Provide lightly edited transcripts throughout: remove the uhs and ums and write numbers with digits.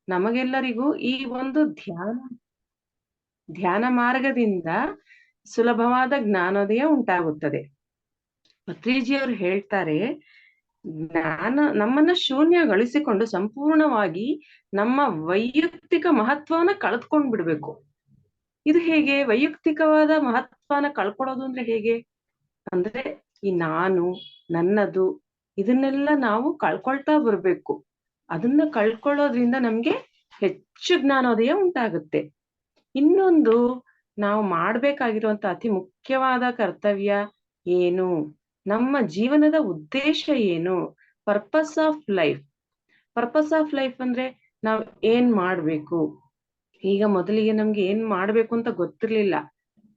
ನಮಗೆಲ್ಲರಿಗೂ ಈ ಒಂದು ಧ್ಯಾನ ಮಾರ್ಗದಿಂದ ಸುಲಭವಾದ ಜ್ಞಾನೋದಯ ಉಂಟಾಗುತ್ತದೆ. ಪತ್ರಿಜಿಯವರು ಹೇಳ್ತಾರೆ, ನಮ್ಮನ್ನ ಶೂನ್ಯಗೊಳಿಸಿಕೊಂಡು ಸಂಪೂರ್ಣವಾಗಿ ನಮ್ಮ ವೈಯಕ್ತಿಕ ಮಹತ್ವವನ್ನ ಕಳೆದುಕೊಂಡ್ ಬಿಡ್ಬೇಕು. ಇದು ಹೇಗೆ? ವೈಯಕ್ತಿಕವಾದ ಮಹತ್ವನ ಕಳ್ಕೊಳ್ಳೋದು ಅಂದ್ರೆ ಹೇಗೆ ಅಂದ್ರೆ, ಈ ನಾನು, ನನ್ನದು, ಇದನ್ನೆಲ್ಲ ನಾವು ಕಳ್ಕೊಳ್ತಾ ಬರ್ಬೇಕು. ಅದನ್ನ ಕಳ್ಕೊಳ್ಳೋದ್ರಿಂದ ನಮ್ಗೆ ಹೆಚ್ಚು ಜ್ಞಾನೋದಯ ಉಂಟಾಗುತ್ತೆ. ಇನ್ನೊಂದು, ನಾವು ಮಾಡ್ಬೇಕಾಗಿರುವಂತ ಅತಿ ಮುಖ್ಯವಾದ ಕರ್ತವ್ಯ ಏನು? ನಮ್ಮ ಜೀವನದ ಉದ್ದೇಶ ಏನು? Purpose of life. Purpose of life ಅಂದ್ರೆ ನಾವ್ ಏನ್ ಮಾಡ್ಬೇಕು? ಈಗ ಮೊದಲಿಗೆ ನಮ್ಗೆ ಏನ್ ಮಾಡ್ಬೇಕು ಅಂತ ಗೊತ್ತಿರ್ಲಿಲ್ಲ.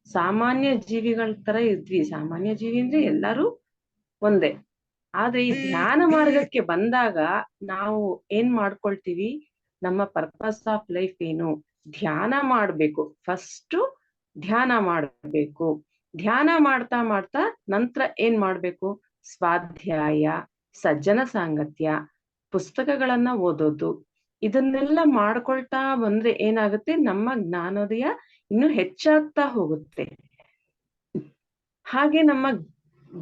ಸಾಮಾನ್ಯ ಜೀವಿಗಳ ತರ ಇದ್ವಿ. ಸಾಮಾನ್ಯ ಜೀವಿ ಅಂದ್ರೆ ಎಲ್ಲರೂ ಒಂದೇ. ಆದ್ರೆ ಈ ಧ್ಯಾನ ಮಾರ್ಗಕ್ಕೆ ಬಂದಾಗ ನಾವು ಏನ್ ಮಾಡ್ಕೊಳ್ತೀವಿ? ನಮ್ಮ ಪರ್ಪಸ್ ಆಫ್ ಲೈಫ್ ಏನು? ಧ್ಯಾನ ಮಾಡ್ಬೇಕು. ಫಸ್ಟ್ ಧ್ಯಾನ ಮಾಡ್ಬೇಕು. ಧ್ಯಾನ ಮಾಡ್ತಾ ಮಾಡ್ತಾ ನಂತರ ಏನ್ ಮಾಡ್ಬೇಕು? ಸ್ವಾಧ್ಯಾಯ, ಸಜ್ಜನ ಸಾಂಗತ್ಯ, ಪುಸ್ತಕಗಳನ್ನ ಓದೋದು, ಇದನ್ನೆಲ್ಲ ಮಾಡ್ಕೊಳ್ತಾ ಬಂದ್ರೆ ಏನಾಗುತ್ತೆ? ನಮ್ಮ ಜ್ಞಾನೋದಯ ಇನ್ನು ಹೆಚ್ಚಾಗ್ತಾ ಹೋಗುತ್ತೆ. ಹಾಗೆ ನಮ್ಮ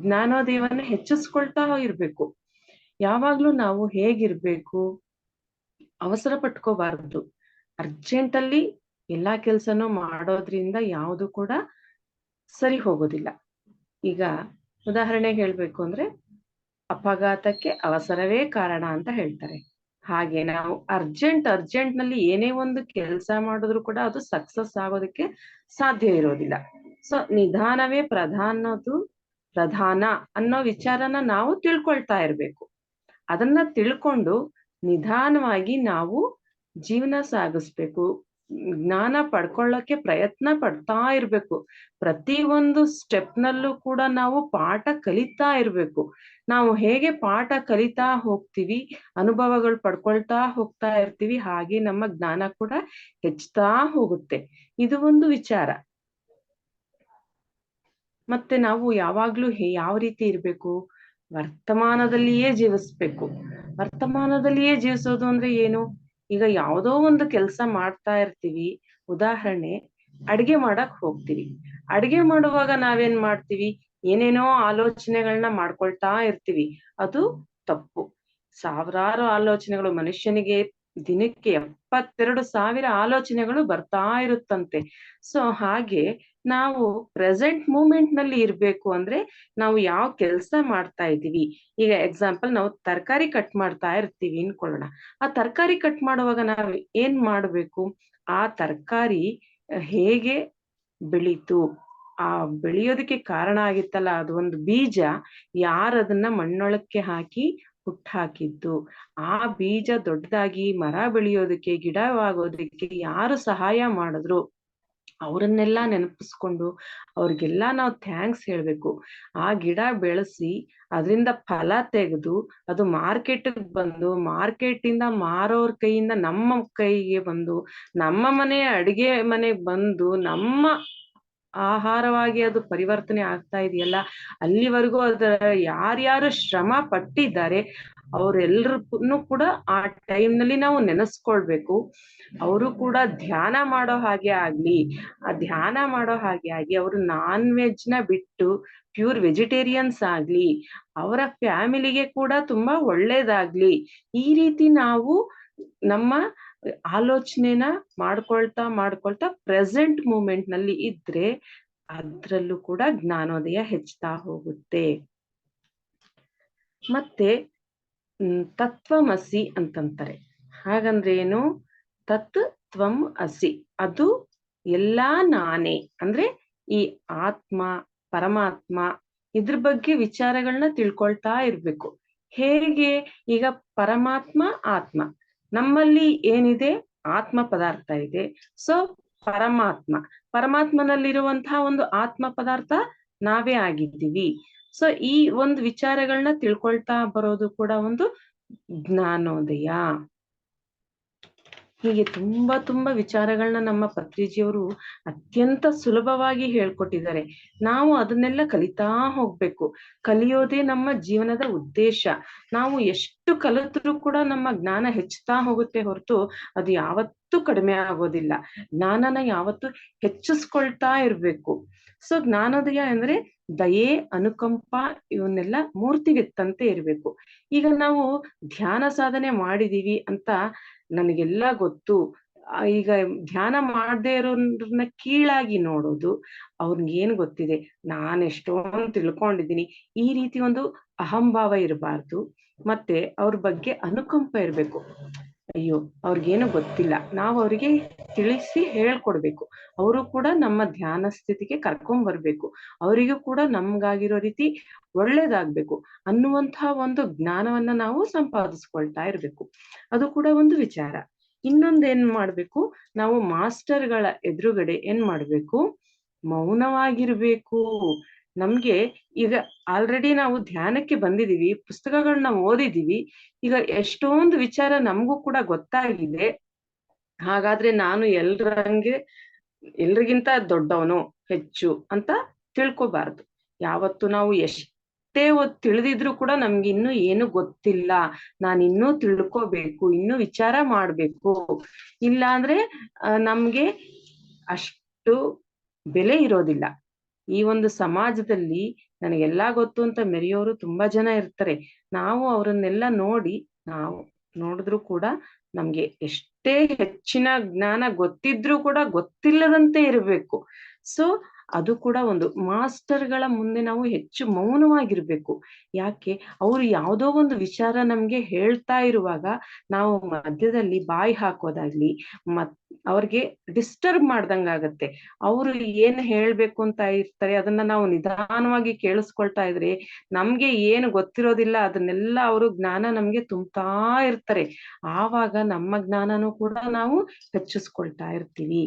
ಜ್ಞಾನೋದಯವನ್ನ ಹೆಚ್ಚಿಸ್ಕೊಳ್ತಾ ಇರ್ಬೇಕು. ಯಾವಾಗ್ಲೂ ನಾವು ಹೇಗಿರ್ಬೇಕು? ಅವಸರ ಪಟ್ಕೋಬಾರ್ದು. ಅರ್ಜೆಂಟಲ್ಲಿ ಎಲ್ಲಾ ಕೆಲ್ಸನೂ ಮಾಡೋದ್ರಿಂದ ಯಾವುದು ಕೂಡ ಸರಿ ಹೋಗೋದಿಲ್ಲ. ಈಗ ಉದಾಹರಣೆಗೆ ಹೇಳ್ಬೇಕು ಅಂದ್ರೆ, ಅಪಘಾತಕ್ಕೆ ಅವಸರವೇ ಕಾರಣ ಅಂತ ಹೇಳ್ತಾರೆ. ಹಾಗೆ ನಾವು ಅರ್ಜೆಂಟ್ ನಲ್ಲಿ ಏನೇ ಒಂದು ಕೆಲಸ ಮಾಡಿದ್ರು ಕೂಡ ಅದು ಸಕ್ಸಸ್ ಆಗೋದಕ್ಕೆ ಸಾಧ್ಯ ಇರೋದಿಲ್ಲ. ಸೊ ನಿಧಾನವೇ ಪ್ರಧಾನ ಅನ್ನೋ ವಿಚಾರನ ನಾವು ತಿಳ್ಕೊಳ್ತಾ ಇರ್ಬೇಕು. ಅದನ್ನ ತಿಳ್ಕೊಂಡು ನಿಧಾನವಾಗಿ ನಾವು ಜೀವನ ಸಾಗಿಸ್ಬೇಕು. ಜ್ಞಾನ ಪಡ್ಕೊಳ್ಳೋಕೆ ಪ್ರಯತ್ನ ಪಡ್ತಾ ಇರ್ಬೇಕು. ಪ್ರತಿ ಒಂದು ಸ್ಟೆಪ್ ನಲ್ಲೂ ಕೂಡ ನಾವು ಪಾಠ ಕಲಿತಾ ಇರ್ಬೇಕು. ನಾವು ಹೇಗೆ ಪಾಠ ಕಲಿತಾ ಹೋಗ್ತೀವಿ, ಅನುಭವಗಳು ಪಡ್ಕೊಳ್ತಾ ಹೋಗ್ತಾ ಇರ್ತೀವಿ, ಹಾಗೆ ನಮ್ಮ ಜ್ಞಾನ ಕೂಡ ಹೆಚ್ಚುತ್ತಾ ಹೋಗುತ್ತೆ. ಇದು ಒಂದು ವಿಚಾರ. ಮತ್ತೆ ನಾವು ಯಾವಾಗ್ಲೂ ಯಾವ ರೀತಿ ಇರ್ಬೇಕು? ವರ್ತಮಾನದಲ್ಲಿಯೇ ಜೀವಿಸ್ಬೇಕು. ವರ್ತಮಾನದಲ್ಲಿಯೇ ಜೀವಿಸೋದು ಅಂದ್ರೆ ಏನು? ಈಗ ಯಾವುದೋ ಒಂದು ಕೆಲಸ ಮಾಡ್ತಾ ಇರ್ತೀವಿ. ಉದಾಹರಣೆ, ಅಡ್ಗೆ ಮಾಡಕ್ ಹೋಗ್ತೀವಿ. ಅಡ್ಗೆ ಮಾಡುವಾಗ ನಾವೇನ್ ಮಾಡ್ತೀವಿ? ಏನೇನೋ ಆಲೋಚನೆಗಳನ್ನ ಮಾಡ್ಕೊಳ್ತಾ ಇರ್ತೀವಿ. ಅದು ತಪ್ಪು. ಸಾವಿರಾರು ಆಲೋಚನೆಗಳು, ಮನುಷ್ಯನಿಗೆ ದಿನಕ್ಕೆ 72,000 ಆಲೋಚನೆಗಳು ಬರ್ತಾ ಇರುತ್ತಂತೆ. ಸೊ ಹಾಗೆ ನಾವು ಪ್ರೆಸೆಂಟ್ ಮೂಮೆಂಟ್ ನಲ್ಲಿ ಇರ್ಬೇಕು. ಅಂದ್ರೆ ನಾವು ಯಾವ ಕೆಲಸ ಮಾಡ್ತಾ ಇದ್ದೀವಿ, ಈಗ ಎಕ್ಸಾಂಪಲ್ ನಾವು ತರಕಾರಿ ಕಟ್ ಮಾಡ್ತಾ ಇರ್ತೀವಿ ಅನ್ಕೊಳ್ಳೋಣ. ಆ ತರಕಾರಿ ಕಟ್ ಮಾಡುವಾಗ ನಾವು ಏನ್ ಮಾಡ್ಬೇಕು? ಆ ತರಕಾರಿ ಹೇಗೆ ಬೆಳೀತು, ಆ ಬೆಳೆಯೋದಕ್ಕೆ ಕಾರಣ ಆಗಿತ್ತಲ್ಲ, ಅದು ಒಂದು ಬೀಜ, ಯಾರದನ್ನ ಮಣ್ಣೊಳಕ್ಕೆ ಹಾಕಿ ಹುಟ್ಟಾಕಿದ್ದು, ಆ ಬೀಜ ದೊಡ್ಡದಾಗಿ ಮರ ಬೆಳೆಯೋದಕ್ಕೆ, ಗಿಡವಾಗೋದಕ್ಕೆ ಯಾರು ಸಹಾಯ ಮಾಡಿದ್ರು, ಅವರನ್ನೆಲ್ಲ ನೆನಪಿಸ್ಕೊಂಡು ಅವ್ರಿಗೆಲ್ಲ ನಾವು ಥ್ಯಾಂಕ್ಸ್ ಹೇಳ್ಬೇಕು. ಆ ಗಿಡ ಬೆಳೆಸಿ ಅದರಿಂದ ಫಲ ತೆಗೆದು ಅದು ಮಾರ್ಕೆಟ್ಗೆ ಬಂದು, ಮಾರ್ಕೆಟ್ ಇಂದ ಮಾರೋರ್ ಕೈಯಿಂದ ನಮ್ಮ ಕೈಗೆ ಬಂದು, ನಮ್ಮ ಮನೆ ಅಡಿಗೆ ಮನೆಗೆ ಬಂದು ನಮ್ಮ ಆಹಾರವಾಗಿ ಅದು ಪರಿವರ್ತನೆ ಆಗ್ತಾ ಇದೆಯಲ್ಲ, ಅಲ್ಲಿವರೆಗೂ ಅದರ ಯಾರ್ಯಾರು ಶ್ರಮ ಪಟ್ಟಿದ್ದಾರೆ ಅವರೆಲ್ಲರನ್ನು ಕೂಡ ಆ ಟೈಮ್ ನಲ್ಲಿ ನಾವು ನೆನೆಸ್ಕೊಳ್ಬೇಕು. ಅವರು ಕೂಡ ಧ್ಯಾನ ಮಾಡೋ ಹಾಗೆ ಆಗ್ಲಿ, ಆ ಧ್ಯಾನ ಮಾಡೋ ಹಾಗೆ ಆಗಿ ಅವರು ನಾನ್ ವೆಜ್ ನ ಬಿಟ್ಟು ಪ್ಯೂರ್ ವೆಜಿಟೇರಿಯನ್ಸ್ ಆಗ್ಲಿ, ಅವರ ಫ್ಯಾಮಿಲಿಗೆ ಕೂಡ ತುಂಬಾ ಒಳ್ಳೇದಾಗ್ಲಿ. ಈ ರೀತಿ ನಾವು ನಮ್ಮ ಆಲೋಚನೆನ ಮಾಡ್ಕೊಳ್ತಾ ಪ್ರೆಸೆಂಟ್ ಮೂಮೆಂಟ್ ನಲ್ಲಿ ಇದ್ರೆ ಅದ್ರಲ್ಲೂ ಕೂಡ ಜ್ಞಾನೋದಯ ಹೆಚ್ಚುತ್ತಾ ಹೋಗುತ್ತೆ. ಮತ್ತೆ ತತ್ವಮಸಿ ಅಂತಂತಾರೆ. ಹಾಗಂದ್ರೆ ಏನು? ತತ್ ತ್ವಂ ಅಸಿ, ಅದು ಎಲ್ಲಾ ನಾನೇ. ಅಂದ್ರೆ ಈ ಆತ್ಮ, ಪರಮಾತ್ಮ, ಇದ್ರ ಬಗ್ಗೆ ವಿಚಾರಗಳನ್ನ ತಿಳ್ಕೊಳ್ತಾ ಇರ್ಬೇಕು. ಹೇಗೆ? ಈಗ ಪರಮಾತ್ಮ, ಆತ್ಮ, ನಮ್ಮಲ್ಲಿ ಏನಿದೆ? ಆತ್ಮ ಪದಾರ್ಥ ಇದೆ. ಸೊ ಪರಮಾತ್ಮನಲ್ಲಿರುವಂತಹ ಒಂದು ಆತ್ಮ ಪದಾರ್ಥ ನಾವೇ ಆಗಿದ್ದೀವಿ. ಸೊ ಈ ಒಂದು ವಿಚಾರಗಳನ್ನ ತಿಳ್ಕೊಳ್ತಾ ಬರೋದು ಕೂಡ ಒಂದು ಜ್ಞಾನೋದಯ. ಹೀಗೆ ತುಂಬಾ ತುಂಬಾ ವಿಚಾರಗಳನ್ನ ನಮ್ಮ ಪತ್ರಿಜಿಯವರು ಅತ್ಯಂತ ಸುಲಭವಾಗಿ ಹೇಳ್ಕೊಟ್ಟಿದ್ದಾರೆ. ನಾವು ಅದನ್ನೆಲ್ಲ ಕಲಿತಾ ಹೋಗ್ಬೇಕು. ಕಲಿಯೋದೇ ನಮ್ಮ ಜೀವನದ ಉದ್ದೇಶ. ನಾವು ಎಷ್ಟು ಕಲಿತರೂ ಕೂಡ ನಮ್ಮ ಜ್ಞಾನ ಹೆಚ್ಚುತ್ತಾ ಹೋಗುತ್ತೆ ಹೊರತು ಅದು ಯಾವತ್ತೂ ಕಡಿಮೆ ಆಗೋದಿಲ್ಲ. ಜ್ಞಾನನ ಯಾವತ್ತೂ ಹೆಚ್ಚಿಸ್ಕೊಳ್ತಾ ಇರ್ಬೇಕು. ಸೊ ಜ್ಞಾನೋದಯ ಅಂದ್ರೆ ದಯೆ, ಅನುಕಂಪ ಇವನ್ನೆಲ್ಲ ಮೂರ್ತಿಗೆತ್ತಂತೆ ಇರ್ಬೇಕು. ಈಗ ನಾವು ಧ್ಯಾನ ಸಾಧನೆ ಮಾಡಿದೀವಿ ಅಂತ ನನಗೆಲ್ಲ ಗೊತ್ತು, ಈಗ ಧ್ಯಾನ ಮಾಡದೇ ಇರೋರನ್ನ ಕೀಳಾಗಿ ನೋಡೋದು, ಅವ್ರಿಗೇನ್ ಗೊತ್ತಿದೆ, ನಾನ್ ಎಷ್ಟೊಂದು ತಿಳ್ಕೊಂಡಿದ್ದೀನಿ, ಈ ರೀತಿ ಒಂದು ಅಹಂಭಾವ ಇರಬಾರ್ದು. ಮತ್ತೆ ಅವ್ರ ಬಗ್ಗೆ ಅನುಕಂಪ ಇರ್ಬೇಕು. ಅಯ್ಯೋ ಅವ್ರಿಗೇನು ಗೊತ್ತಿಲ್ಲ, ನಾವು ಅವ್ರಿಗೆ ತಿಳಿಸಿ ಹೇಳ್ಕೊಡ್ಬೇಕು. ಅವರು ಕೂಡ ನಮ್ಮ ಧ್ಯಾನ ಸ್ಥಿತಿಗೆ ಕರ್ಕೊಂಡ್ ಬರ್ಬೇಕು. ಅವರಿಗೂ ಕೂಡ ನಮ್ಗಾಗಿರೋ ರೀತಿ ಒಳ್ಳೇದಾಗ್ಬೇಕು ಅನ್ನುವಂತಹ ಒಂದು ಜ್ಞಾನವನ್ನ ನಾವು ಸಂಪಾದಿಸ್ಕೊಳ್ತಾ ಇರ್ಬೇಕು. ಅದು ಕೂಡ ಒಂದು ವಿಚಾರ. ಇನ್ನೊಂದೇನ್ ಮಾಡ್ಬೇಕು, ನಾವು ಮಾಸ್ಟರ್ಗಳ ಎದುರುಗಡೆ ಏನ್ ಮಾಡ್ಬೇಕು, ಮೌನವಾಗಿರ್ಬೇಕು. ನಮ್ಗೆ ಈಗ ಆಲ್ರೆಡಿ ನಾವು ಧ್ಯಾನಕ್ಕೆ ಬಂದಿದೀವಿ, ಪುಸ್ತಕಗಳನ್ನ ಓದಿದೀವಿ, ಈಗ ಎಷ್ಟೊಂದು ವಿಚಾರ ನಮಗೂ ಕೂಡ ಗೊತ್ತಾಗಿದೆ. ಹಾಗಾದ್ರೆ ನಾನು ಎಲ್ರಿಗಿಂತ ದೊಡ್ಡವನು, ಹೆಚ್ಚು ಅಂತ ತಿಳ್ಕೊಬಾರ್ದು. ಯಾವತ್ತು ನಾವು ಎಷ್ಟೇ ತಿಳಿದಿದ್ರು ಕೂಡ ನಮ್ಗೆ ಇನ್ನೂ ಏನು ಗೊತ್ತಿಲ್ಲ, ನಾನು ಇನ್ನೂ ತಿಳ್ಕೋಬೇಕು, ಇನ್ನೂ ವಿಚಾರ ಮಾಡ್ಬೇಕು, ಇಲ್ಲ ಅಂದ್ರೆ ನಮ್ಗೆ ಅಷ್ಟು ಬೆಲೆ ಇರೋದಿಲ್ಲ. ಈ ಒಂದು ಸಮಾಜದಲ್ಲಿ ನನಗೆಲ್ಲಾ ಗೊತ್ತು ಅಂತ ಮೆರೆಯೋರು ತುಂಬಾ ಜನ ಇರ್ತಾರೆ. ನಾವು ಅವರನ್ನೆಲ್ಲ ನಾವು ನೋಡಿದ್ರು ಕೂಡ ನಮ್ಗೆ ಎಷ್ಟೇ ಹೆಚ್ಚಿನ ಜ್ಞಾನ ಗೊತ್ತಿದ್ರೂ ಕೂಡ ಗೊತ್ತಿಲ್ಲದಂತೆ ಇರಬೇಕು. ಸೊ ಅದು ಕೂಡ ಒಂದು ಮಾಸ್ಟರ್ಗಳ ಮುಂದೆ ನಾವು ಹೆಚ್ಚು ಮೌನವಾಗಿರ್ಬೇಕು. ಯಾಕೆ, ಅವರು ಯಾವುದೋ ಒಂದು ವಿಚಾರ ನಮ್ಗೆ ಹೇಳ್ತಾ ಇರುವಾಗ ನಾವು ಮಧ್ಯದಲ್ಲಿ ಬಾಯಿ ಹಾಕೋದಾಗ್ಲಿ, ಅವ್ರಿಗೆ ಡಿಸ್ಟರ್ಬ್ ಮಾಡ್ದಂಗಾಗತ್ತೆ. ಅವರು ಏನ್ ಹೇಳ್ಬೇಕು ಅಂತ ಇರ್ತಾರೆ ಅದನ್ನ ನಾವು ನಿಧಾನವಾಗಿ ಕೇಳಿಸ್ಕೊಳ್ತಾ ಇದ್ರೆ ನಮ್ಗೆ ಏನು ಗೊತ್ತಿರೋದಿಲ್ಲ ಅದನ್ನೆಲ್ಲ ಅವರು ಜ್ಞಾನ ನಮ್ಗೆ ತುಂಬ್ತಾ ಇರ್ತಾರೆ. ಆವಾಗ ನಮ್ಮ ಜ್ಞಾನನೂ ಕೂಡ ನಾವು ಹೆಚ್ಚಿಸ್ಕೊಳ್ತಾ ಇರ್ತೀವಿ.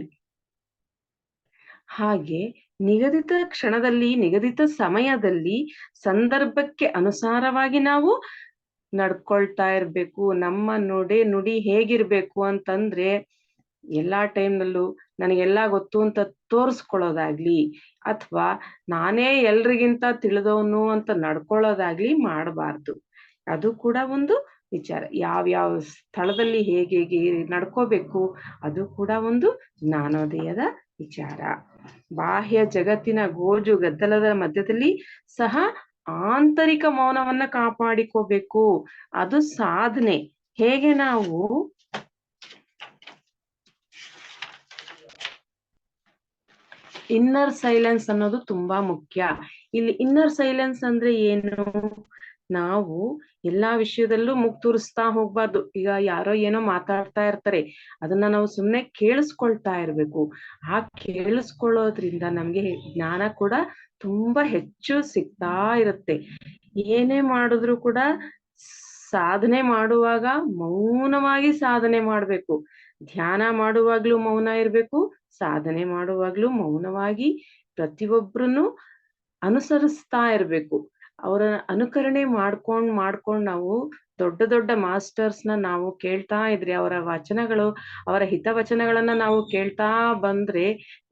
ಹಾಗೆ ನಿಗದಿತ ಕ್ಷಣದಲ್ಲಿ, ನಿಗದಿತ ಸಮಯದಲ್ಲಿ, ಸಂದರ್ಭಕ್ಕೆ ಅನುಸಾರವಾಗಿ ನಾವು ನಡ್ಕೊಳ್ತಾ ಇರ್ಬೇಕು. ನಮ್ಮ ನುಡಿ ಹೇಗಿರ್ಬೇಕು ಅಂತಂದ್ರೆ, ಎಲ್ಲಾ ಟೈಮ್ನಲ್ಲೂ ನನಗೆಲ್ಲಾ ಗೊತ್ತು ಅಂತ ತೋರ್ಸ್ಕೊಳ್ಳೋದಾಗ್ಲಿ, ಅಥವಾ ನಾನೇ ಎಲ್ರಿಗಿಂತ ತಿಳಿದವನು ಅಂತ ನಡ್ಕೊಳ್ಳೋದಾಗ್ಲಿ ಮಾಡಬಾರ್ದು. ಅದು ಕೂಡ ಒಂದು ವಿಚಾರ. ಯಾವ್ಯಾವ ಸ್ಥಳದಲ್ಲಿ ಹೇಗೆ ನಡ್ಕೋಬೇಕು ಅದು ಕೂಡ ಒಂದು ಜ್ಞಾನೋದಯದ ವಿಚಾರ. ಬಾಹ್ಯ ಜಗತ್ತಿನ ಗೋಜು ಗದ್ದಲದ ಮಧ್ಯದಲ್ಲಿ ಸಹ ಆಂತರಿಕ ಮೌನವನ್ನ ಕಾಪಾಡಿಕೋಬೇಕು. ಅದು ಸಾಧನೆ. ಹೇಗೆ ನಾವು ಇನ್ನರ್ ಸೈಲೆನ್ಸ್ ಅನ್ನೋದು ತುಂಬಾ ಮುಖ್ಯ. ಇಲ್ಲಿ ಇನ್ನರ್ ಸೈಲೆನ್ಸ್ ಅಂದ್ರೆ ಏನು, ನಾವು ಎಲ್ಲಾ ವಿಷಯದಲ್ಲೂ ಮುಗ್ ತೋರಿಸ್ತಾ ಹೋಗ್ಬಾರ್ದು. ಈಗ ಯಾರೋ ಏನೋ ಮಾತಾಡ್ತಾ ಇರ್ತಾರೆ, ಅದನ್ನ ನಾವು ಸುಮ್ನೆ ಕೇಳಿಸ್ಕೊಳ್ತಾ ಇರ್ಬೇಕು. ಆ ಕೇಳಿಸ್ಕೊಳ್ಳೋದ್ರಿಂದ ನಮ್ಗೆ ಜ್ಞಾನ ಕೂಡ ತುಂಬಾ ಹೆಚ್ಚು ಸಿಗ್ತಾ ಇರುತ್ತೆ. ಏನೇ ಮಾಡಿದ್ರು ಕೂಡ ಸಾಧನೆ ಮಾಡುವಾಗ ಮೌನವಾಗಿ ಸಾಧನೆ ಮಾಡ್ಬೇಕು. ಧ್ಯಾನ ಮಾಡುವಾಗ್ಲೂ ಮೌನ ಇರ್ಬೇಕು, ಸಾಧನೆ ಮಾಡುವಾಗ್ಲೂ ಮೌನವಾಗಿ ಪ್ರತಿಯೊಬ್ಬರನ್ನು ಅನುಸರಿಸ್ತಾ ಇರ್ಬೇಕು. ಅವರ ಅನುಕರಣೆ ಮಾಡ್ಕೊಂಡ್ ನಾವು ದೊಡ್ಡ ದೊಡ್ಡ ಮಾಸ್ಟರ್ಸ್ನ ನಾವು ಕೇಳ್ತಾ ಇದ್ರೆ, ಅವರ ವಚನಗಳು, ಅವರ ಹಿತವಚನಗಳನ್ನ ನಾವು ಕೇಳ್ತಾ ಬಂದ್ರೆ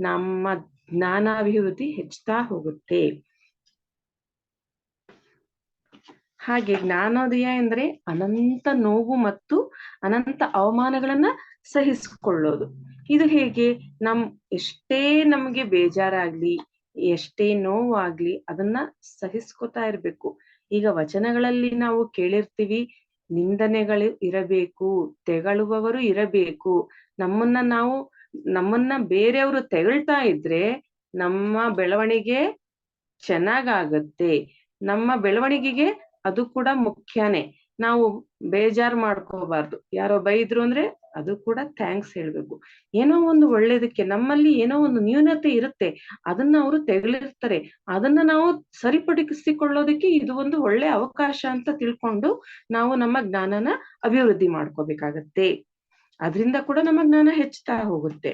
ನಮ್ಮ ಜ್ಞಾನಾಭಿವೃದ್ಧಿ ಹೆಚ್ಚುತ್ತಾ ಹೋಗುತ್ತೆ. ಹಾಗೆ ಜ್ಞಾನೋದಯ ಎಂದ್ರೆ ಅನಂತ ನೋವು ಮತ್ತು ಅನಂತ ಅವಮಾನಗಳನ್ನ ಸಹಿಸಿಕೊಳ್ಳೋದು. ಇದು ಹೇಗೆ, ಎಷ್ಟೇ ನಮ್ಗೆ ಬೇಜಾರಾಗ್ಲಿ, ಎಷ್ಟೇ ನೋವಾಗ್ಲಿ ಅದನ್ನ ಸಹಿಸ್ಕೊತಾ ಇರ್ಬೇಕು. ಈಗ ವಚನಗಳಲ್ಲಿ ನಾವು ಕೇಳಿರ್ತೀವಿ, ನಿಂದನೆಗಳು ಇರಬೇಕು, ತೆಗಳುವವರು ಇರಬೇಕು. ನಮ್ಮನ್ನ ಬೇರೆಯವರು ತೆಗಳ್ತಾ ಇದ್ರೆ ನಮ್ಮ ಬೆಳವಣಿಗೆ ಚೆನ್ನಾಗಾಗತ್ತೆ. ನಮ್ಮ ಬೆಳವಣಿಗೆಗೆ ಅದು ಕೂಡ ಮುಖ್ಯನೇ. ನಾವು ಬೇಜಾರ್ ಮಾಡ್ಕೋಬಾರ್ದು. ಯಾರೋ ಬೈದ್ರು ಅಂದ್ರೆ ಅದು ಕೂಡ ಥ್ಯಾಂಕ್ಸ್ ಹೇಳ್ಬೇಕು. ಏನೋ ಒಂದು ಒಳ್ಳೇದಕ್ಕೆ, ನಮ್ಮಲ್ಲಿ ಏನೋ ಒಂದು ನ್ಯೂನತೆ ಇರುತ್ತೆ, ಅದನ್ನ ಅವರು ತೆಗಳಿರ್ತಾರೆ, ಅದನ್ನ ನಾವು ಸರಿಪಡಿಸಿಕೊಳ್ಳೋದಕ್ಕೆ ಇದು ಒಂದು ಒಳ್ಳೆ ಅವಕಾಶ ಅಂತ ತಿಳ್ಕೊಂಡು ನಾವು ನಮ್ಮ ಜ್ಞಾನನ ಅಭಿವೃದ್ಧಿ ಮಾಡ್ಕೋಬೇಕಾಗತ್ತೆ. ಅದರಿಂದ ಕೂಡ ನಮ್ಮ ಜ್ಞಾನ ಹೆಚ್ಚುತ್ತಾ ಹೋಗುತ್ತೆ.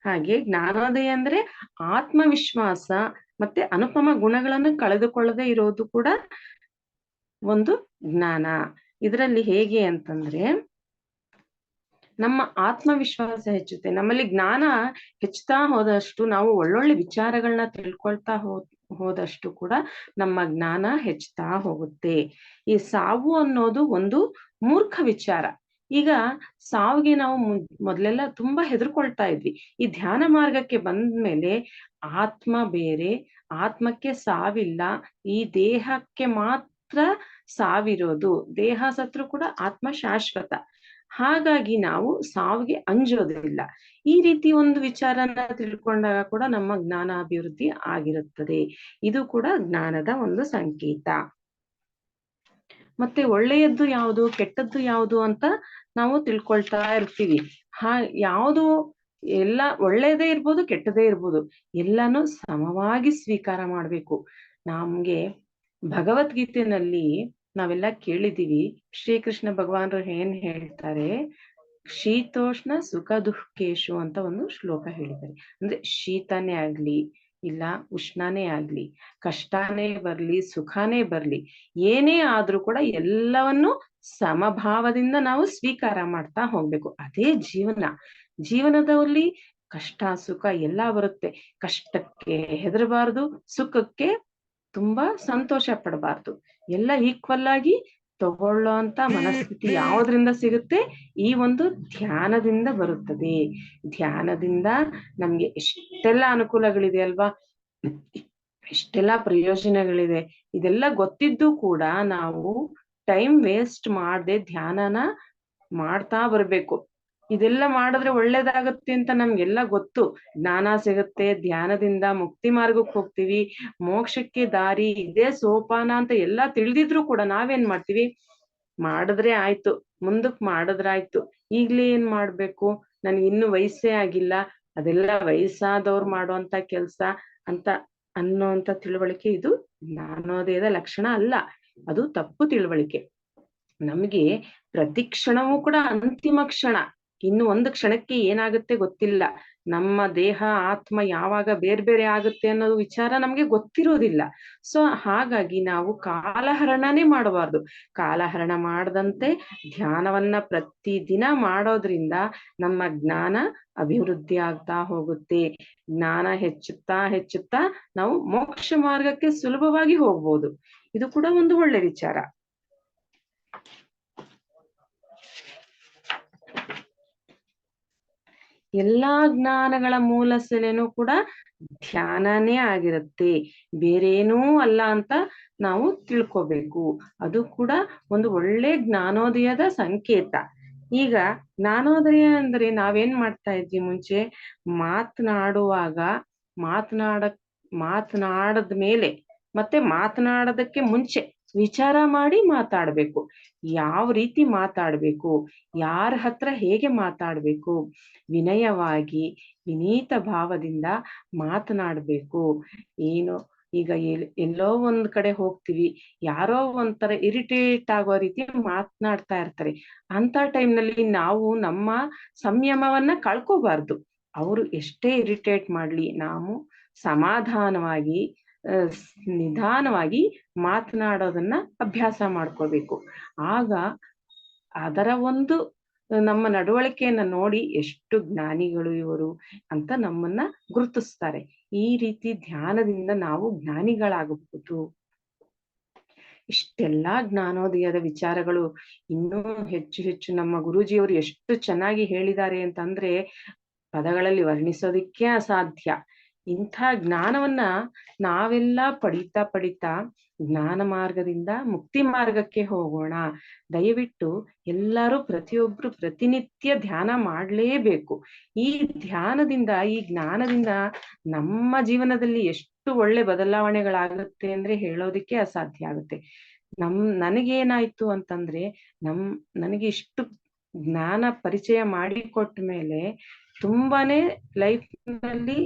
ಹಾಗೆ ಜ್ಞಾನೋದಯ ಅಂದ್ರೆ ಆತ್ಮವಿಶ್ವಾಸ ಮತ್ತೆ ಅನುಪಮ ಗುಣಗಳನ್ನು ಕಳೆದುಕೊಳ್ಳದೆ ಇರೋದು ಕೂಡ ಒಂದು ಜ್ಞಾನ. ಇದರಲ್ಲಿ ಹೇಗೆ ಅಂತಂದ್ರೆ ನಮ್ಮ ಆತ್ಮವಿಶ್ವಾಸ ಹೆಚ್ಚುತ್ತೆ. ನಮ್ಮಲ್ಲಿ ಜ್ಞಾನ ಹೆಚ್ಚುತ್ತಾ ಹೋದಷ್ಟು, ನಾವು ಒಳ್ಳೊಳ್ಳೆ ವಿಚಾರಗಳನ್ನ ತಿಳ್ಕೊಳ್ತಾ ಹೋದಷ್ಟು ಕೂಡ ನಮ್ಮ ಜ್ಞಾನ ಹೆಚ್ಚುತ್ತಾ ಹೋಗುತ್ತೆ. ಈ ಸಾವು ಅನ್ನೋದು ಒಂದು ಮೂರ್ಖ ವಿಚಾರ. ಈಗ ಸಾವಿಗೆ ನಾವು ಮೊದ್ಲೆಲ್ಲ ತುಂಬಾ ಹೆದರ್ಕೊಳ್ತಾ ಇದ್ವಿ. ಈ ಧ್ಯಾನ ಮಾರ್ಗಕ್ಕೆ ಬಂದ್ಮೇಲೆ ಆತ್ಮ ಬೇರೆ, ಆತ್ಮಕ್ಕೆ ಸಾವಿಲ್ಲ, ಈ ದೇಹಕ್ಕೆ ಮಾತ್ರ ಸಾವಿರೋದು. ದೇಹ ಸತ್ರು ಕೂಡ ಆತ್ಮ ಶಾಶ್ವತ. ಹಾಗಾಗಿ ನಾವು ಸಾವಿಗೆ ಅಂಜೋದಿಲ್ಲ. ಈ ರೀತಿ ಒಂದು ವಿಚಾರನ ತಿಳ್ಕೊಂಡಾಗ ಕೂಡ ನಮ್ಮ ಜ್ಞಾನ ಅಭಿವೃದ್ಧಿ ಆಗಿರುತ್ತದೆ. ಇದು ಕೂಡ ಜ್ಞಾನದ ಒಂದು ಸಂಕೇತ. ಮತ್ತೆ ಒಳ್ಳೆಯದ್ದು ಯಾವುದು, ಕೆಟ್ಟದ್ದು ಯಾವುದು ಅಂತ ನಾವು ತಿಳ್ಕೊಳ್ತಾ ಇರ್ತೀವಿ. ಯಾವುದು ಎಲ್ಲ ಒಳ್ಳೆಯದೇ ಇರ್ಬೋದು, ಕೆಟ್ಟದೇ ಇರ್ಬೋದು, ಎಲ್ಲಾನು ಸಮವಾಗಿ ಸ್ವೀಕಾರ ಮಾಡ್ಬೇಕು. ನಮ್ಗೆ ಭಗವದ್ಗೀತೆನಲ್ಲಿ ನಾವೆಲ್ಲ ಕೇಳಿದೀವಿ, ಶ್ರೀಕೃಷ್ಣ ಭಗವಾನರು ಏನ್ ಹೇಳ್ತಾರೆ, ಶೀತೋಷ್ಣ ಸುಖ ದುಃಖೇಶು ಅಂತ ಒಂದು ಶ್ಲೋಕ ಹೇಳಿದ್ದಾರೆ. ಅಂದ್ರೆ ಶೀತನೇ ಆಗ್ಲಿ, ಇಲ್ಲ ಉಷ್ಣನೇ ಆಗ್ಲಿ, ಕಷ್ಟನೇ ಬರ್ಲಿ, ಸುಖನೇ ಬರ್ಲಿ, ಏನೇ ಆದ್ರೂ ಕೂಡ ಎಲ್ಲವನ್ನು ಸಮಭಾವದಿಂದ ನಾವು ಸ್ವೀಕಾರ ಮಾಡ್ತಾ ಹೋಗ್ಬೇಕು. ಅದೇ ಜೀವನ. ಜೀವನದಲ್ಲಿ ಕಷ್ಟ ಸುಖ ಎಲ್ಲಾ ಬರುತ್ತೆ. ಕಷ್ಟಕ್ಕೆ ಹೆದರಬಾರ್ದು, ಸುಖಕ್ಕೆ ತುಂಬಾ ಸಂತೋಷ ಪಡಬಾರ್ದು. ಎಲ್ಲ ಈಕ್ವಲ್ ಆಗಿ ತಗೊಳ್ಳೋ ಅಂತ ಮನಸ್ಥಿತಿ ಯಾವ್ದ್ರಿಂದ ಸಿಗುತ್ತೆ? ಈ ಒಂದು ಧ್ಯಾನದಿಂದ ಬರುತ್ತದೆ. ಧ್ಯಾನದಿಂದ ನಮ್ಗೆ ಎಷ್ಟೆಲ್ಲ ಅನುಕೂಲಗಳಿದೆ ಅಲ್ವಾ, ಎಷ್ಟೆಲ್ಲ ಪ್ರಯೋಜನಗಳಿದೆ. ಇದೆಲ್ಲ ಗೊತ್ತಿದ್ದು ಕೂಡ ನಾವು ಟೈಮ್ ವೇಸ್ಟ್ ಮಾಡದೆ ಧ್ಯಾನನ ಮಾಡ್ತಾ ಬರ್ಬೇಕು. ಇದೆಲ್ಲ ಮಾಡಿದ್ರೆ ಒಳ್ಳೇದಾಗತ್ತೆ ಅಂತ ನಮ್ಗೆಲ್ಲ ಗೊತ್ತು. ಜ್ಞಾನ ಸಿಗುತ್ತೆ, ಧ್ಯಾನದಿಂದ ಮುಕ್ತಿ ಮಾರ್ಗಕ್ಕೆ ಹೋಗ್ತೀವಿ, ಮೋಕ್ಷಕ್ಕೆ ದಾರಿ ಇದೇ ಸೋಪಾನ ಅಂತ ಎಲ್ಲಾ ತಿಳಿದಿದ್ರು ಕೂಡ ನಾವೇನ್ ಮಾಡ್ತೀವಿ, ಮಾಡಿದ್ರೆ ಆಯ್ತು, ಮುಂದಕ್ ಮಾಡಿದ್ರಾಯ್ತು, ಈಗ್ಲೇ ಏನ್ ಮಾಡ್ಬೇಕು, ನನ್ಗೆ ಇನ್ನು ವಯಸ್ಸೇ ಆಗಿಲ್ಲ, ಅದೆಲ್ಲ ವಯಸ್ಸಾದವ್ರು ಮಾಡುವಂತ ಕೆಲ್ಸ ಅಂತ ಅನ್ನೋಂತ ತಿಳುವಳಿಕೆ ಇದು ಜ್ಞಾನೋದಯದ ಲಕ್ಷಣ ಅಲ್ಲ. ಅದು ತಪ್ಪು ತಿಳುವಳಿಕೆ. ನಮ್ಗೆ ಪ್ರತಿ ಕ್ಷಣವೂ ಕೂಡ ಅಂತಿಮ ಕ್ಷಣ. ಇನ್ನು ಒಂದು ಕ್ಷಣಕ್ಕೆ ಏನಾಗುತ್ತೆ ಗೊತ್ತಿಲ್ಲ. ನಮ್ಮ ದೇಹ ಆತ್ಮ ಯಾವಾಗ ಬೇರೆ ಬೇರೆ ಆಗುತ್ತೆ ಅನ್ನೋದು ವಿಚಾರ ನಮ್ಗೆ ಗೊತ್ತಿರೋದಿಲ್ಲ. ಸೊ ಹಾಗಾಗಿ ನಾವು ಕಾಲಹರಣನೇ ಮಾಡಬಾರ್ದು. ಕಾಲಹರಣ ಮಾಡದಂತೆ ಧ್ಯಾನವನ್ನ ಪ್ರತಿದಿನ ಮಾಡೋದ್ರಿಂದ ನಮ್ಮ ಜ್ಞಾನ ಅಭಿವೃದ್ಧಿ ಆಗ್ತಾ ಹೋಗುತ್ತೆ. ಜ್ಞಾನ ಹೆಚ್ಚುತ್ತಾ ಹೆಚ್ಚುತ್ತಾ ನಾವು ಮೋಕ್ಷ ಮಾರ್ಗಕ್ಕೆ ಸುಲಭವಾಗಿ ಹೋಗ್ಬೋದು. ಇದು ಕೂಡ ಒಂದು ಒಳ್ಳೆ ವಿಚಾರ. ಎಲ್ಲಾ ಜ್ಞಾನಗಳ ಮೂಲ ಸೆಲೆನೂ ಕೂಡ ಧ್ಯಾನನೇ ಆಗಿರುತ್ತೆ, ಬೇರೇನೂ ಅಲ್ಲ ಅಂತ ನಾವು ತಿಳ್ಕೊಬೇಕು. ಅದು ಕೂಡ ಒಂದು ಒಳ್ಳೆ ಜ್ಞಾನೋದಯದ ಸಂಕೇತ. ಈಗ ಜ್ಞಾನೋದಯ ಅಂದ್ರೆ ನಾವೇನ್ ಮಾಡ್ತಾ ಇದ್ವಿ ಮುಂಚೆ, ಮಾತನಾಡುವಾಗ ಮಾತನಾಡದ ಮೇಲೆ ಮತ್ತೆ ಮಾತನಾಡೋದಕ್ಕೆ ಮುಂಚೆ ವಿಚಾರ ಮಾಡಿ ಮಾತಾಡ್ಬೇಕು. ಯಾವ ರೀತಿ ಮಾತಾಡ್ಬೇಕು, ಯಾರ ಹತ್ರ ಹೇಗೆ ಮಾತಾಡ್ಬೇಕು, ವಿನಯವಾಗಿ ವಿನೀತ ಭಾವದಿಂದ ಮಾತನಾಡ್ಬೇಕು. ಏನು ಈಗ ಎಲ್ಲೋ ಒಂದ್ ಕಡೆ ಹೋಗ್ತೀವಿ, ಯಾರೋ ಒಂಥರ ಇರಿಟೇಟ್ ಆಗೋ ರೀತಿ ಮಾತನಾಡ್ತಾ ಇರ್ತಾರೆ. ಅಂತ ಟೈಮ್ನಲ್ಲಿ ನಾವು ನಮ್ಮ ಸಂಯಮವನ್ನ ಕಳ್ಕೋಬಾರ್ದು. ಅವರು ಎಷ್ಟೇ ಇರಿಟೇಟ್ ಮಾಡ್ಲಿ, ನಾವು ಸಮಾಧಾನವಾಗಿ ನಿಧಾನವಾಗಿ ಮಾತನಾಡೋದನ್ನ ಅಭ್ಯಾಸ ಮಾಡ್ಕೋಬೇಕು. ಆಗ ಅದರ ಒಂದು ನಮ್ಮ ನಡವಳಿಕೆಯನ್ನ ನೋಡಿ ಎಷ್ಟು ಜ್ಞಾನಿಗಳು ಇವರು ಅಂತ ನಮ್ಮನ್ನ ಗುರುತಿಸ್ತಾರೆ. ಈ ರೀತಿ ಧ್ಯಾನದಿಂದ ನಾವು ಜ್ಞಾನಿಗಳಾಗಬಹುದು. ಇಷ್ಟೆಲ್ಲಾ ಜ್ಞಾನೋದಯದ ವಿಚಾರಗಳು ಇನ್ನೂ ಹೆಚ್ಚು ಹೆಚ್ಚು ನಮ್ಮ ಗುರೂಜಿಯವರು ಎಷ್ಟು ಚೆನ್ನಾಗಿ ಹೇಳಿದ್ದಾರೆ ಅಂತಂದ್ರೆ ಪದಗಳಲ್ಲಿ ವರ್ಣಿಸೋದಿಕ್ಕೆ ಅಸಾಧ್ಯ. ಇಂಥ ಜ್ಞಾನವನ್ನ ನಾವೆಲ್ಲ ಪಡಿತಾ ಜ್ಞಾನ ಮಾರ್ಗದಿಂದ ಮುಕ್ತಿ ಮಾರ್ಗಕ್ಕೆ ಹೋಗೋಣ. ದಯವಿಟ್ಟು ಎಲ್ಲರೂ ಪ್ರತಿಯೊಬ್ರು ಪ್ರತಿನಿತ್ಯ ಧ್ಯಾನ ಮಾಡ್ಲೇಬೇಕು. ಈ ಧ್ಯಾನದಿಂದ, ಈ ಜ್ಞಾನದಿಂದ ನಮ್ಮ ಜೀವನದಲ್ಲಿ ಎಷ್ಟು ಒಳ್ಳೆ ಬದಲಾವಣೆಗಳಾಗುತ್ತೆ ಅಂದ್ರೆ ಹೇಳೋದಿಕ್ಕೆ ಅಸಾಧ್ಯ ಆಗುತ್ತೆ. ನನಗೇನಾಯ್ತು ಅಂತಂದ್ರೆ, ನನಗೆ ಇಷ್ಟು ಜ್ಞಾನ ಪರಿಚಯ ಮಾಡಿಕೊಟ್ಟ ಮೇಲೆ ತುಂಬಾನೇ ಲೈಫ್ನಲ್ಲಿ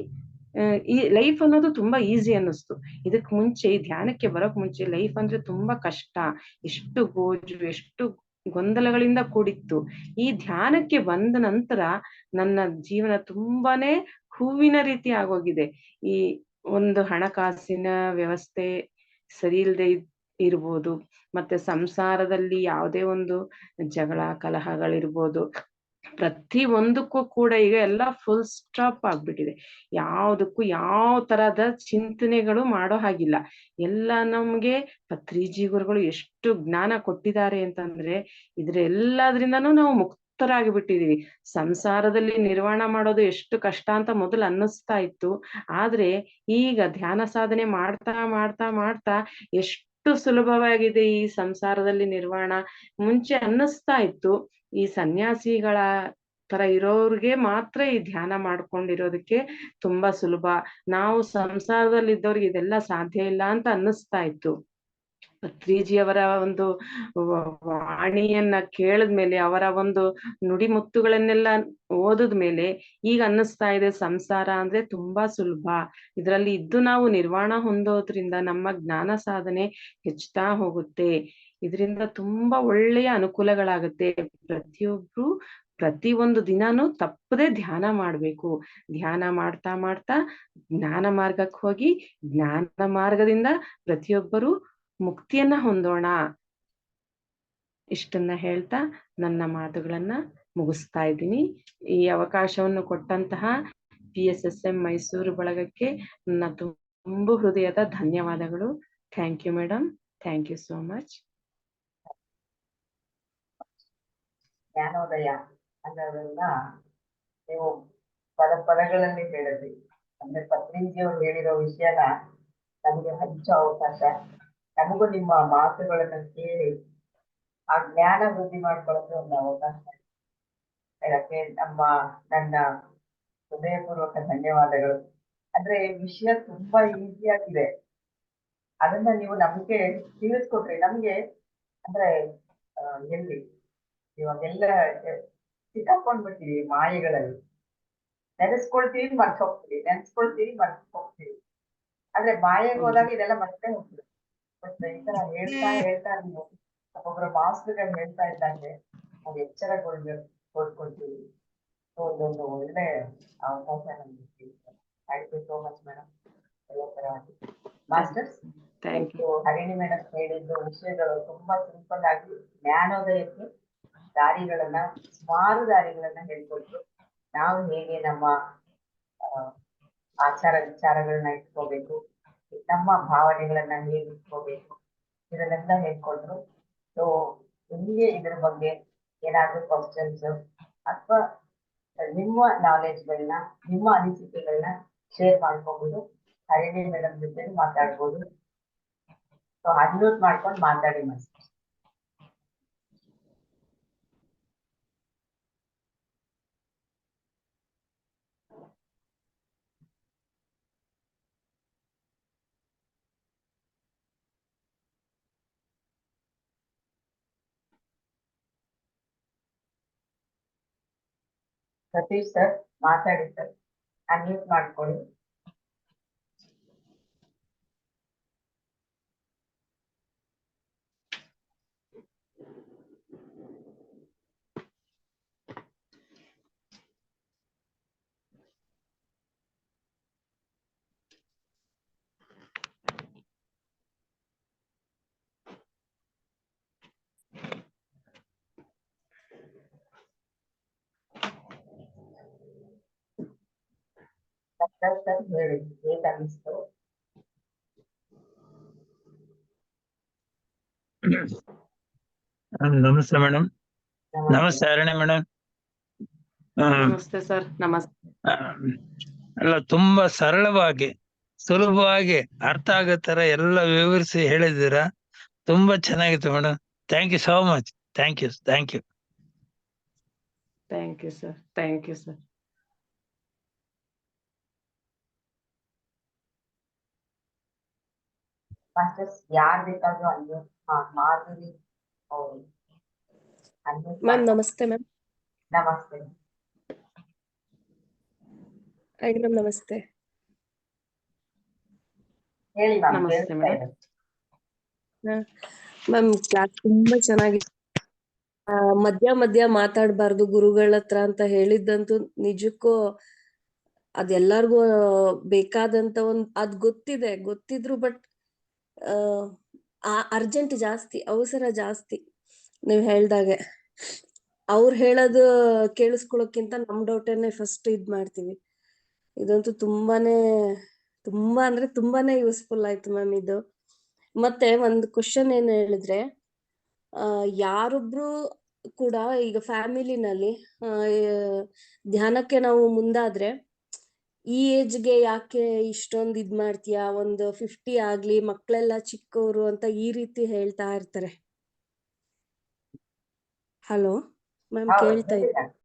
ಈ ಲೈಫ್ ಅನ್ನೋದು ತುಂಬಾ ಈಸಿ ಅನ್ನಿಸ್ತು. ಇದಕ್ ಮುಂಚೆ, ಈ ಧ್ಯಾನಕ್ಕೆ ಬರೋಕ್ ಮುಂಚೆ ಲೈಫ್ ಅಂದ್ರೆ ತುಂಬಾ ಕಷ್ಟ, ಎಷ್ಟು ಗೋಜು, ಎಷ್ಟು ಗೊಂದಲಗಳಿಂದ ಕೂಡಿತ್ತು. ಈ ಧ್ಯಾನಕ್ಕೆ ಬಂದ ನಂತರ ನನ್ನ ಜೀವನ ತುಂಬಾನೇ ಹೂವಿನ ರೀತಿ ಆಗೋಗಿದೆ. ಈ ಒಂದು ಹಣಕಾಸಿನ ವ್ಯವಸ್ಥೆ ಸರಿ ಇಲ್ದೆ ಇರ್ಬೋದು, ಮತ್ತೆ ಸಂಸಾರದಲ್ಲಿ ಯಾವುದೇ ಒಂದು ಜಗಳ ಕಲಹಗಳಿರ್ಬೋದು, ಪ್ರತಿ ಒಂದಕ್ಕೂ ಕೂಡ ಈಗ ಎಲ್ಲ ಫುಲ್ ಸ್ಟಾಪ್ ಆಗ್ಬಿಟ್ಟಿದೆ. ಯಾವ್ದಕ್ಕೂ ಯಾವ ತರದ ಚಿಂತನೆಗಳು ಮಾಡೋ ಹಾಗಿಲ್ಲ. ಎಲ್ಲ ನಮ್ಗೆ ಪತ್ರಿಜಿ ಗುರುಗಳು ಎಷ್ಟು ಜ್ಞಾನ ಕೊಟ್ಟಿದ್ದಾರೆ ಅಂತಂದ್ರೆ ಇದ್ರೆಲ್ಲದ್ರಿಂದನೂ ನಾವು ಮುಕ್ತರಾಗಿ ಬಿಟ್ಟಿದೀವಿ. ಸಂಸಾರದಲ್ಲಿ ನಿರ್ವಾಣ ಮಾಡೋದು ಎಷ್ಟು ಕಷ್ಟ ಅಂತ ಮೊದಲು ಅನ್ನಿಸ್ತಾ ಇತ್ತು. ಆದ್ರೆ ಈಗ ಧ್ಯಾನ ಸಾಧನೆ ಮಾಡ್ತಾ ಮಾಡ್ತಾ ಮಾಡ್ತಾ ಎಷ್ಟು ಸುಲಭವಾಗಿದೆ ಈ ಸಂಸಾರದಲ್ಲಿ ನಿರ್ವಾಣ. ಮುಂಚೆ ಅನ್ನಿಸ್ತಾ ಇತ್ತು ಈ ಸನ್ಯಾಸಿಗಳ ತರ ಇರೋರ್ಗೆ ಮಾತ್ರ ಈ ಧ್ಯಾನ ಮಾಡ್ಕೊಂಡಿರೋದಕ್ಕೆ ತುಂಬಾ ಸುಲಭ, ನಾವು ಸಂಸಾರದಲ್ಲಿ ಇದ್ದವ್ರಿಗೆ ಇದೆಲ್ಲ ಸಾಧ್ಯ ಇಲ್ಲ ಅಂತ ಅನ್ನಿಸ್ತಾ ಇತ್ತು. ಪತ್ರಿಜಿಯವರ ಒಂದು ವಾಣಿಯನ್ನ ಕೇಳದ್ಮೇಲೆ, ಅವರ ಒಂದು ನುಡಿಮುತ್ತುಗಳನ್ನೆಲ್ಲ ಓದದ್ಮೇಲೆ ಈಗ ಅನ್ನಿಸ್ತಾ ಇದೆ ಸಂಸಾರ ಅಂದ್ರೆ ತುಂಬಾ ಸುಲಭ. ಇದರಲ್ಲಿ ಇದ್ದು ನಾವು ನಿರ್ವಾಣ ಹೊಂದೋದ್ರಿಂದ ನಮ್ಮ ಜ್ಞಾನ ಸಾಧನೆ ಹೆಚ್ಚುತ್ತಾ ಹೋಗುತ್ತೆ. ಇದರಿಂದ ತುಂಬಾ ಒಳ್ಳೆಯ ಅನುಕೂಲಗಳಾಗುತ್ತೆ. ಪ್ರತಿಯೊಬ್ರು ಪ್ರತಿ ಒಂದು ದಿನಾನು ತಪ್ಪದೆ ಧ್ಯಾನ ಮಾಡ್ಬೇಕು. ಧ್ಯಾನ ಮಾಡ್ತಾ ಮಾಡ್ತಾ ಜ್ಞಾನ ಮಾರ್ಗಕ್ಕೆ ಹೋಗಿ ಜ್ಞಾನ ಮಾರ್ಗದಿಂದ ಪ್ರತಿಯೊಬ್ಬರು ಮುಕ್ತಿಯನ್ನ ಹೊಂದೋಣ. ಇಷ್ಟನ್ನ ಹೇಳ್ತಾ ನನ್ನ ಮಾತುಗಳನ್ನ ಮುಗಿಸ್ತಾ ಇದ್ದೀನಿ. ಈ ಅವಕಾಶವನ್ನು ಕೊಟ್ಟಂತಹ PSSM ಮೈಸೂರು ಬಳಗಕ್ಕೆ ನನ್ನ ತುಂಬ ಹೃದಯದ ಧನ್ಯವಾದಗಳು. Thank you madam, thank you so much. ಜ್ಞಾನೋದಯ ಅನ್ನೋದನ್ನ ನೀವು ಪದಗಳಲ್ಲಿ ಹೇಳಿದ್ರಿ. ಅಂದ್ರೆ ಪತ್ರಿಜಿಯವರು ಹೇಳಿರೋ ವಿಷಯನ ನಮಗೆ ಹಂಚೋ ಅವಕಾಶ, ನಮಗೂ ನಿಮ್ಮ ಮಾತುಗಳನ್ನ ಕೇಳಿ ಆ ಜ್ಞಾನ ವೃದ್ಧಿ ಮಾಡ್ಕೊಳ್ಳೋಕೆ ಒಂದು ಅವಕಾಶ. ಅದಕ್ಕೆ ನನ್ನ ಹೃದಯಪೂರ್ವಕ ಧನ್ಯವಾದಗಳು. ಅಂದ್ರೆ ವಿಷಯ ತುಂಬಾ ಈಸಿಯಾಗಿದೆ, ಅದನ್ನ ನೀವು ನಮ್ಗೆ ತಿಳಿಸ್ಕೊಟ್ರಿ. ನಮ್ಗೆ ಅಂದ್ರೆ ಎಲ್ಲಿ ಇವಾಗೆಲ್ಲ ಸಿಕ್ಕಾಕೊಂಡ್ಬಿಡ್ತೀವಿ ಮಾಯೆಗಳಲ್ಲಿ, ನೆನೆಸ್ಕೊಳ್ತೀವಿ ಮರ್ತ್ ಹೋಗ್ತೀವಿ, ನೆನೆಸ್ಕೊಳ್ತೀವಿ ಮರ್ತ್ ಹೋಗ್ತೀವಿ. ಆದ್ರೆ ಮಾಯೆಗೆ ಹೋದಾಗ ಇದೆಲ್ಲ ಮತ್ತೆ ಹೋಗ್ತದೆ. ಈ ತರ ಹೇಳ್ತಾ ಹೇಳ್ತಾ ನೀವು ಒಬ್ಬೊಬ್ರು ಮಾಸ್ಟರ್ಗಳು ಹೇಳ್ತಾ ಇದ್ದಂಗೆ ನಾವು ಎಚ್ಚರಗೊಳ್ಕೊಳ್ತೀವಿ. ಇದೊಂದು ಒಳ್ಳೆ ಅವಕಾಶ ನಮ್ಗೆ. Thank you so much madam. Masters, Harini madam ಹೇಳಿದ್ದು ವಿಷಯಗಳು ತುಂಬಾ ಸಿಂಪಲ್ ಆಗಿ ಜ್ಞಾನೋದಯಕ್ಕೆ ದಾರಿಗಳನ್ನ, ಸುಮಾರು ದಾರಿಗಳನ್ನ ಹೇಳ್ಕೊಟ್ರು. ನಾವು ಹೇಗೆ ನಮ್ಮ ಆಚಾರ ವಿಚಾರಗಳನ್ನ ಇಟ್ಕೋಬೇಕು, ನಮ್ಮ ಭಾವನೆಗಳನ್ನ ಹೇಗೆ ಇಟ್ಕೋಬೇಕು, ಇದನ್ನೆಲ್ಲ ಹೇಳ್ಕೊಟ್ರು. ಸೊ ನಿಮಗೆ ಇದ್ರ ಬಗ್ಗೆ ಏನಾದ್ರೂ ಕ್ವಶನ್ಸ್ ಅಥವಾ ನಿಮ್ಮ ನಾಲೆಡ್ಜ್ಗಳನ್ನ, ನಿಮ್ಮ ಅನಿಸಿಕೆಗಳನ್ನ ಶೇರ್ ಮಾಡ್ಕೋಬಹುದು. ಹರಿಣಿ ಮೇಡಮ್ ಜೊತೆ ಮಾತಾಡ್ಬೋದು. ಸೊ ಅನ್ಮ್ಯೂಟ್ ಮಾಡ್ಕೊಂಡು ಮಾತಾಡಿ ಮಾಸ್ಟರ್. ಸತೀಶ್ ಸರ್ ಮಾತಾಡಿ ಸರ್, ಅನ್ಮ್ಯೂಟ್ ಮಾಡ್ಕೊಳ್ಳಿ. ಸರ್ ಹೇಳಿ, ಹೇಗೆ ಅನ್ನಿಸ್ತು? ನಮಸ್ತೆ ಮೇಡಮ್. ನಮಸ್ತೆ ಹರಿಣಿ ಮೇಡಮ್. ನಮಸ್ತೆ ಸರ್. ನಮಸ್ತೆ. ಅಲ್ಲ, ತುಂಬಾ ಸರಳವಾಗಿ ಸುಲಭವಾಗಿ ಅರ್ಥ ಆಗೋ ತರ ಎಲ್ಲ ವಿವರಿಸಿ ಹೇಳಿದ್ದೀರಾ. ತುಂಬಾ ಚೆನ್ನಾಗಿತ್ತು madam. Thank you so much. Thank you, thank you. Thank you sir, thank you sir. Masters ಯಾರು ಬೇಕಾದ್ರೂ ಅನ್ಮ್ಯೂಟ್. ಮಾಧುರಿ ಅವರು ಮ್ಯಾಮ್ ನಮಸ್ತೆ. ಮ್ಯಾಮ್ ನಮಸ್ತೆ. ಹಾಯ್ ಮ್ಯಾಮ್ ನಮಸ್ತೆ. ಹೇಳಿ ಮ್ಯಾಮ್. ನಮಸ್ತೆ ಮೇಡಮ್. ಮ್ಯಾಮ್ ಕ್ಲಾಸ್ ತುಂಬಾ ಚೆನ್ನಾಗಿದೆ. ಮಧ್ಯ ಮಧ್ಯ ಮಾತಾಡ್ಬಾರ್ದು ಗುರುಗಳ ಹತ್ರ ಅಂತ ಹೇಳಿದ್ದಂತೂ ನಿಜಕ್ಕೂ ಅದೆಲ್ಲರಿಗೂ ಬೇಕಾದಂತ ಅದ್ ಗೊತ್ತಿದ್ರು ಬಟ್ ಅರ್ಜೆಂಟ್ ಜಾಸ್ತಿ, ಅವಸರ ಜಾಸ್ತಿ. ನೀವ್ ಹೇಳ್ದಾಗೆ ಅವ್ರು ಹೇಳೋದು ಕೇಳಿಸ್ಕೊಳಕ್ಕಿಂತ ನಮ್ ಡೌಟನ್ನೇ ಫಸ್ಟ್ ಇದ್ ಮಾಡ್ತೀವಿ. ಇದಂತೂ ತುಂಬಾ ಅಂದ್ರೆ ತುಂಬಾನೇ ಯೂಸ್ಫುಲ್ ಆಯ್ತು ಮ್ಯಾಮ್ ಇದು. ಮತ್ತೆ ಒಂದು ಕ್ವಶನ್ ಏನ್ ಹೇಳಿದ್ರೆ, ಯಾರೊಬ್ರು ಕೂಡ ಈಗ ಫ್ಯಾಮಿಲಿನಲ್ಲಿ ಧ್ಯಾನಕ್ಕೆ ನಾವು ಮುಂದಾದ್ರೆ ಈ ಏಜ್ಗೆ ಯಾಕೆ ಇಷ್ಟೊಂದು ಇದ್ ಮಾಡ್ತೀಯಾ, ಒಂದು 50 ಆಗ್ಲಿ, ಮಕ್ಳೆಲ್ಲ ಚಿಕ್ಕವರು ಅಂತ ಈ ರೀತಿ ಹೇಳ್ತಾ ಇರ್ತಾರೆ. ಹಲೋ ಮ್ಯಾಮ್, ಹೌದು ಕೇಳ್ತಾ ಖಂಡಿತ